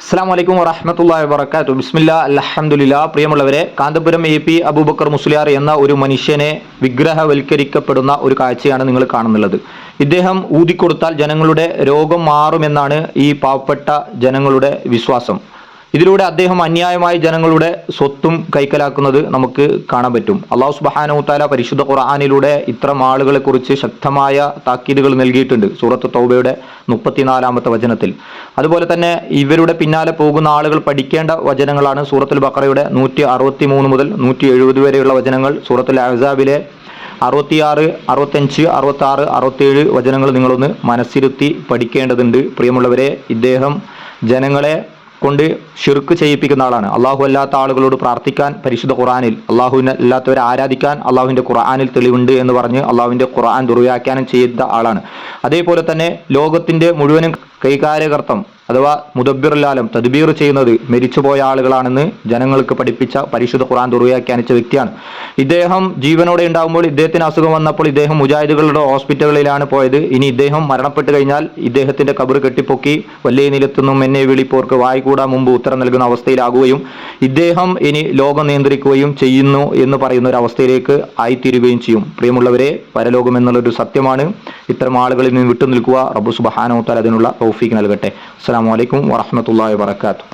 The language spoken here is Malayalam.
അസ്സലാമു അലൈക്കും വറഹ്മത്തുള്ളാഹി വബറകാതുഹു. ബിസ്മില്ലാഹ് അൽഹംദുലില്ലാ. പ്രിയമുള്ളവരെ, കാന്തപുരം AP അബൂബക്കർ മുസ്ലിയാർ എന്ന ഒരു മനുഷ്യനെ വിഗ്രഹവൽക്കരിക്കപ്പെടുന്ന ഒരു കാഴ്ചയാണ് നിങ്ങൾ കാണുന്നുള്ളത്. ഇദ്ദേഹം ഊതിക്കൊടുത്താൽ ജനങ്ങളുടെ രോഗം മാറുമെന്നാണ് ഈ പാവപ്പെട്ട ജനങ്ങളുടെ വിശ്വാസം. ഇതിലൂടെ അദ്ദേഹം അന്യായമായി ജനങ്ങളുടെ സ്വത്തും കൈക്കലാക്കുന്നത് നമുക്ക് കാണാൻ പറ്റും. അല്ലാഹു സുബ്ഹാനഹു വ തആല പരിശുദ്ധ ഖുർആനിലൂടെ ഇത്തരം ആളുകളെ കുറിച്ച് ശക്തമായ താക്കീതുകൾ നൽകിയിട്ടുണ്ട്. സൂറത്ത് തൗബയുടെ 34-ാമത്തെ വചനത്തിൽ. അതുപോലെ തന്നെ ഇവരുടെ പിന്നാലെ പോകുന്ന ആളുകൾ പഠിക്കേണ്ട വചനങ്ങളാണ് സൂറത്തുൽ ബഖറയുടെ 163 മുതൽ 170 വരെയുള്ള വചനങ്ങൾ. സൂറത്തുൽ അഹ്സാബിലെ 66, 65, 66, 67 വചനങ്ങൾ നിങ്ങളൊന്ന് മനസ്സിരുത്തി പഠിക്കേണ്ടതുണ്ട്. പ്രിയമുള്ളവരെ, ഇദ്ദേഹം ജനങ്ങളെ കൊണ്ട് ഷിർക്ക് ചെയ്യിപ്പിക്കുന്ന ആളാണ്. അള്ളാഹു അല്ലാത്ത ആളുകളോട് പ്രാർത്ഥിക്കാൻ പരിശുദ്ധ ഖുർആനിൽ, അള്ളാഹുവിനെ അല്ലാത്തവരെ ആരാധിക്കാൻ അള്ളാഹുവിൻ്റെ ഖുർആനിൽ തെളിവുണ്ട് എന്ന് പറഞ്ഞ് അള്ളാഹുവിൻ്റെ ഖുർആൻ ദുർവ്യാഖ്യാനം ചെയ്ത ആളാണ്. അതേപോലെ തന്നെ ലോകത്തിൻ്റെ മുഴുവനും കൈകാര്യകർത്തം അഥവാ മുദബ്ബിറുൽ തദ്ബീർ ചെയ്യുന്നത് മരിച്ചുപോയ ആളുകളാണെന്ന് ജനങ്ങൾക്ക് പഠിപ്പിച്ച പരിശുദ്ധ ഖുർആൻ ദുർവ്യാഖ്യാനിച്ച വ്യക്തിയാണ്. ഇദ്ദേഹം ജീവനോടെ ഉണ്ടാകുമ്പോൾ ഇദ്ദേഹത്തിന് അസുഖം വന്നപ്പോൾ ഇദ്ദേഹം മുജാഹിദുകളുടെ ഹോസ്പിറ്റലുകളിലാണ് പോയത്. ഇനി ഇദ്ദേഹം മരണപ്പെട്ട് കഴിഞ്ഞാൽ ഇദ്ദേഹത്തിന്റെ ഖബർ കെട്ടിപ്പൊക്കി വല്യ നിലത്തുനിന്നും എന്നെ വിളിപ്പോർക്ക് വായിക്കൂടാ മുമ്പ് ഉത്തരം നൽകുന്ന അവസ്ഥയിലാകുകയും ഇദ്ദേഹം ഇനി ലോകം നിയന്ത്രിക്കുകയും ചെയ്യുന്നു എന്ന് പറയുന്ന ഒരു അവസ്ഥയിലേക്ക് ആയിത്തീരുകയും ചെയ്യും. പ്രിയമുള്ളവരെ, പരലോകം എന്നുള്ളൊരു സത്യമാണ്. ഇത്തരം ആളുകളിൽ നിന്ന് വിട്ടുനിൽക്കുക. റബ്ബ് സുബ്ഹാനഹു വ തആല അതിനുള്ള തൗഫീഖ് നൽകട്ടെ. അസ്സലാമു അലൈക്കും വറഹ്മത്തുള്ളാഹി വബറകാതുഹു.